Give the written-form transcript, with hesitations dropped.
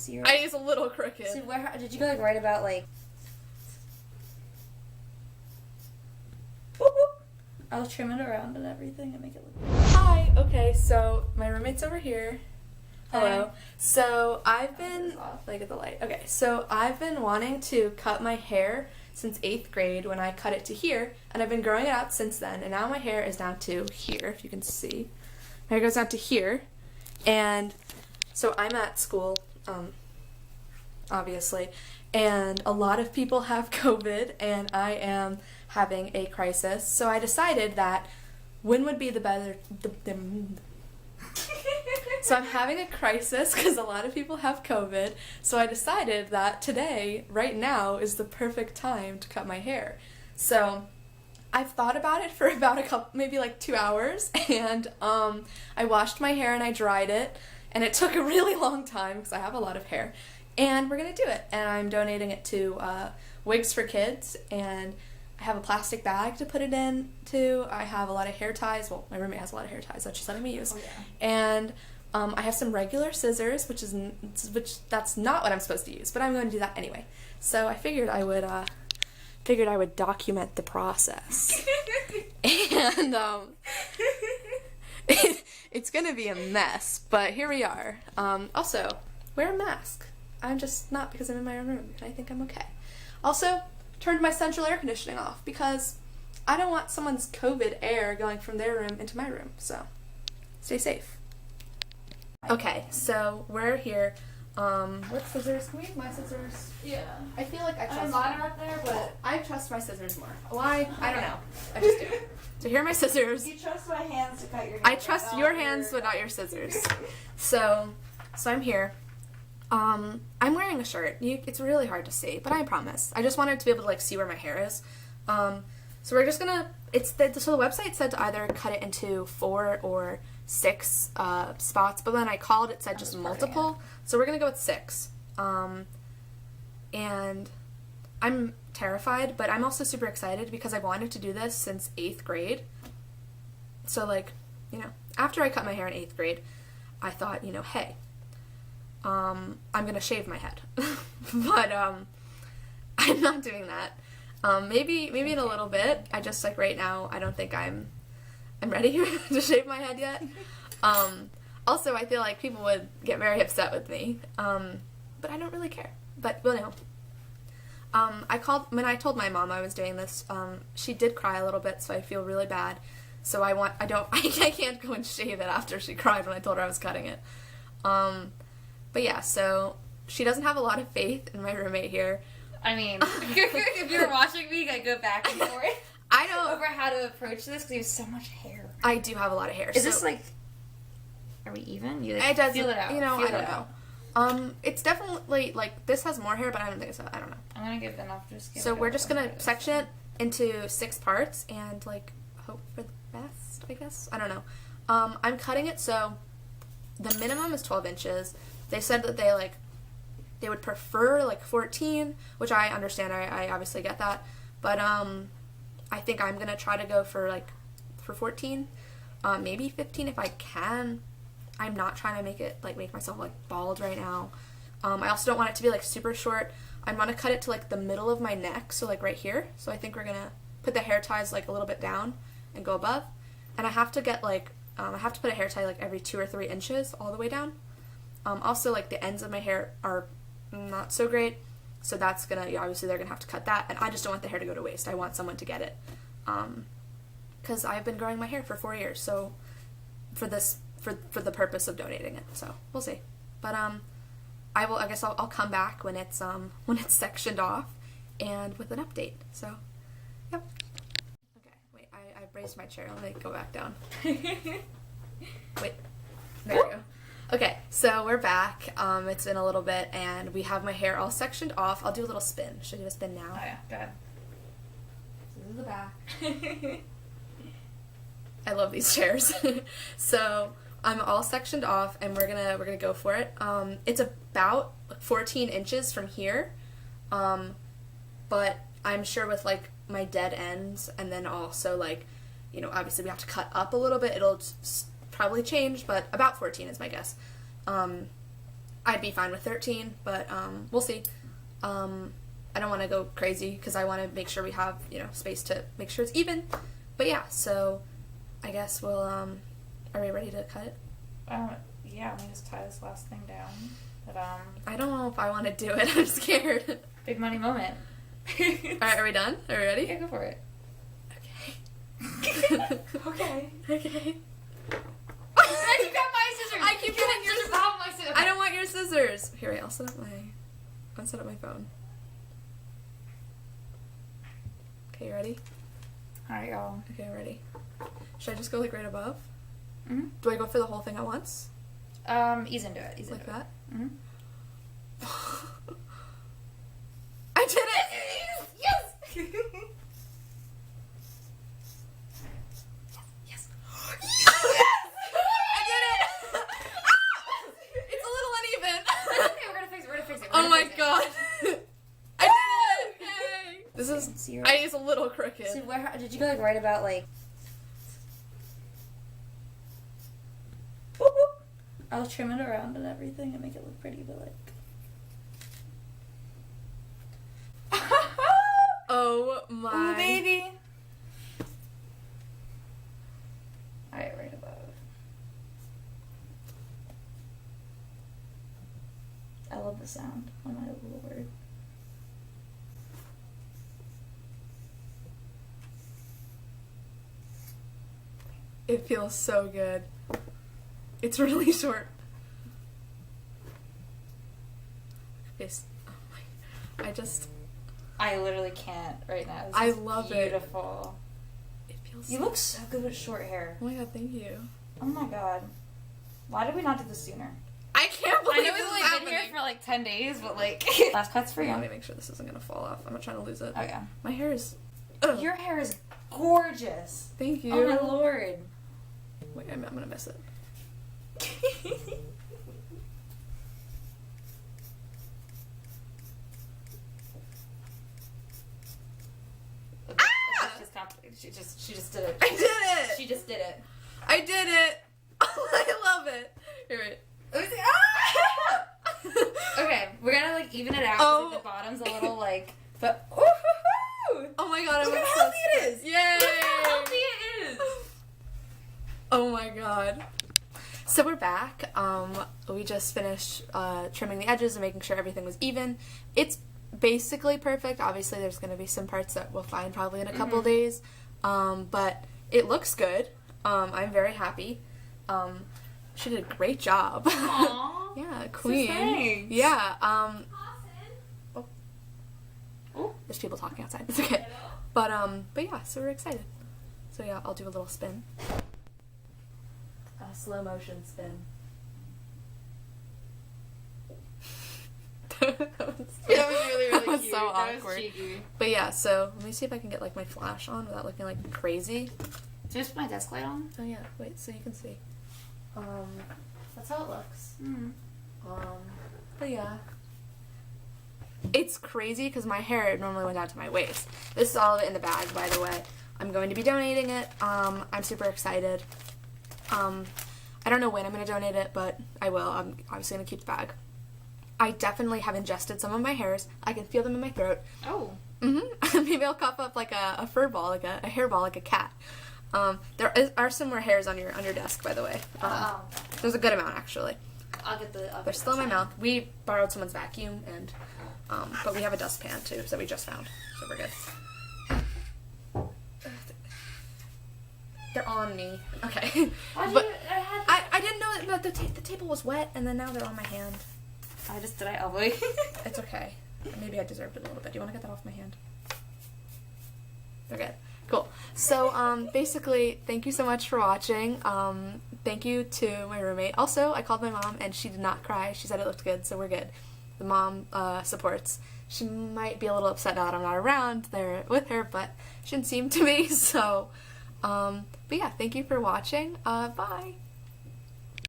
see your... It's a little crooked. So where did you go like right about like... I'll trim it around and everything and make it look... Hi! Okay, so my roommate's over here. Hello. Hi. So I've been... Like at the light. Okay, so I've been wanting to cut my hair since 8th grade when I cut it to here, and I've been growing it out since then, and now my hair is down to here, if you can see. My hair goes down to here, and so I'm at school, obviously, and a lot of people have COVID, and I am having a crisis, so I decided that when would be the better... So I'm having a crisis because a lot of people have COVID, so I decided that today, right now, is the perfect time to cut my hair. So I've thought about it for about maybe like 2 hours, and I washed my hair and I dried it, and it took a really long time because I have a lot of hair, and we're going to do it, and I'm donating it to Wigs for Kids, and I have a plastic bag to put it in too. I have a lot of hair ties. Well, my roommate has a lot of hair ties that she's letting me use. Oh, yeah. And I have some regular scissors, which that's not what I'm supposed to use, but I'm going to do that anyway. So I figured I would document the process. And it's gonna be a mess, but here we are. Also, wear a mask. I'm just not, because I'm in my own room and I think I'm okay. Also, turned my central air conditioning off because I don't want someone's COVID air going from their room into my room, so stay safe. Okay, so we're here. What scissors? Can we use my scissors? Yeah. I feel like I trust mine are up there, but I trust my scissors more. Why? I don't know. I just do. So here are my scissors. you trust my hands to cut your hair. I trust your hands, but not your scissors. So I'm here. I'm wearing a shirt. It's really hard to see, but I promise. I just wanted to be able to like see where my hair is. So we're just gonna. So the website said to either cut it into 4 or 6 spots, but when I called, it said just multiple. So we're gonna go with 6. And I'm terrified, but I'm also super excited because I wanted to do this since 8th grade. So like, after I cut my hair in 8th grade, I thought, hey, I'm gonna shave my head. But I'm not doing that. Maybe in a little bit. I just like right now I don't think I'm ready to shave my head yet. Also I feel like people would get very upset with me. But I don't really care. But well no. When I told my mom I was doing this, she did cry a little bit, so I feel really bad. So I can't go and shave it after she cried when I told her I was cutting it. But yeah, so she doesn't have a lot of faith in my roommate here. I mean, if you were watching me, I'd go back and forth. I don't over how to approach this because you have so much hair. I do have a lot of hair. Is this like? Are we even? You it doesn't. Feel it out. I don't know. It's definitely like this has more hair, but I don't think so. I don't know. I'm gonna give enough. So we're just gonna section it into 6 parts and like hope for the best. I guess I don't know. I'm cutting it so the minimum is 12 inches. They said that they would prefer like 14, which I understand. I obviously get that, but I think I'm gonna try to go for 14, maybe 15 if I can. I'm not trying to make myself bald right now. I also don't want it to be super short. I want to cut it to the middle of my neck, so right here. So I think we're gonna put the hair ties a little bit down and go above, and I have to get I have to put a hair tie every 2 or 3 inches all the way down. Also the ends of my hair are not so great, so that's gonna obviously they're gonna have to cut that, and I just don't want the hair to go to waste. I want someone to get it, because I've been growing my hair for 4 years, so for the purpose of donating it. So we'll see, but I guess I'll come back when it's sectioned off and with an update. So yep. Okay, wait, I raised my chair. Let me go back down. Wait, there we go. Okay, so we're back. It's been a little bit, and we have my hair all sectioned off. I'll do a little spin. Should I do a spin now? Oh yeah, go ahead. So this is the back. I love these chairs. So I'm all sectioned off, and we're gonna go for it. It's about 14 inches from here, but I'm sure with my dead ends, and then also obviously we have to cut up a little bit. It'll probably change, but about 14 is my guess. I'd be fine with 13, but we'll see. I don't want to go crazy because I want to make sure we have, space to make sure it's even. But yeah, so I guess we'll, are we ready to cut it? Yeah, let me just tie this last thing down. But, I don't know if I want to do it. I'm scared. big money moment. Alright, are we done? Are we ready? Yeah, go for it. Okay. Okay. Okay. You got my scissors! I keep getting your scissors off my scissors! I don't want your scissors. Here, wait, I'll set up my phone. Okay, you ready? Alright, y'all. Okay, ready. Should I just go like right above? Mm-hmm. Do I go for the whole thing at once? Ease into it. Ease Like into that? it. Mm-hmm. I did it! Yes! Yes! I did it! It's a little uneven. Okay, we're gonna fix it. We're gonna fix it. Oh my god. I did it! Yay! This is, See your- it's a little crooked. So where did you go like right about like? Boop, boop. I'll trim it around and everything and make it look pretty, but like. Oh my. Ooh, baby. Alright, right above. I love the sound. Oh my lord. It feels so good. It's really short. It's, oh my, I literally can't right now. This I is love it. beautiful. it feels You so look so good with short hair. Oh my god, thank you. Oh my god. Why did we not do this sooner? I can't believe I know this we've is only happening. been here for like 10 days, but like. Last cut's for you. Let me make sure this isn't gonna fall off. I'm not trying to lose it. Oh yeah. My hair is. Ugh. Your hair is gorgeous. Thank you. Oh my lord. Wait, I'm gonna miss it. She just did it. I did it! She just did it. I did it! I love it! Here, wait. Okay, we're gonna like even it out. 'Cause, Oh. like, the bottom's a little like, but Oh my god, I'm look how obsessed. healthy it is. Yay! Look how healthy it is. Oh my god. So we're back. We just finished trimming the edges and making sure everything was even. It's basically perfect. Obviously, there's going to be some parts that we'll find probably in a couple days. But it looks good. I'm very happy. She did a great job. Aww. Yeah, queen. thanks. Yeah. Oh. There's people talking outside. It's okay. But yeah, so we're excited. So yeah, I'll do a little spin. A slow motion spin. that was really that was cute. so That was awkward. cheeky. But yeah, so let me see if I can get like my flash on without looking like crazy. Just put my desk light on. Oh yeah, wait, so you can see. That's how it looks. Mm. But yeah. It's crazy because my hair normally went down to my waist. This is all of it in the bag, by the way. I'm going to be donating it. I'm super excited. I don't know when I'm going to donate it, but I will. I'm obviously going to keep the bag. I definitely have ingested some of my hairs. I can feel them in my throat. Oh. Maybe I'll cough up like a fur ball, like a hair ball, like a cat. There are some more hairs on your desk, by the way. There's a good amount, actually. They're still in my mouth. We borrowed someone's vacuum, and but we have a dustpan too, so we just found, so we're good. They're on me. Okay. But I didn't know that the table was wet, and then now they're on my hand. Did I elbow you? It's okay. Maybe I deserved it a little bit. Do you want to get that off my hand? They're good. Cool. So, basically, thank you so much for watching. Thank you to my roommate. Also, I called my mom, and she did not cry. She said it looked good, so we're good. The mom supports. She might be a little upset now that I'm not around there with her, but she didn't seem to be, so... but yeah, thank you for watching. Bye!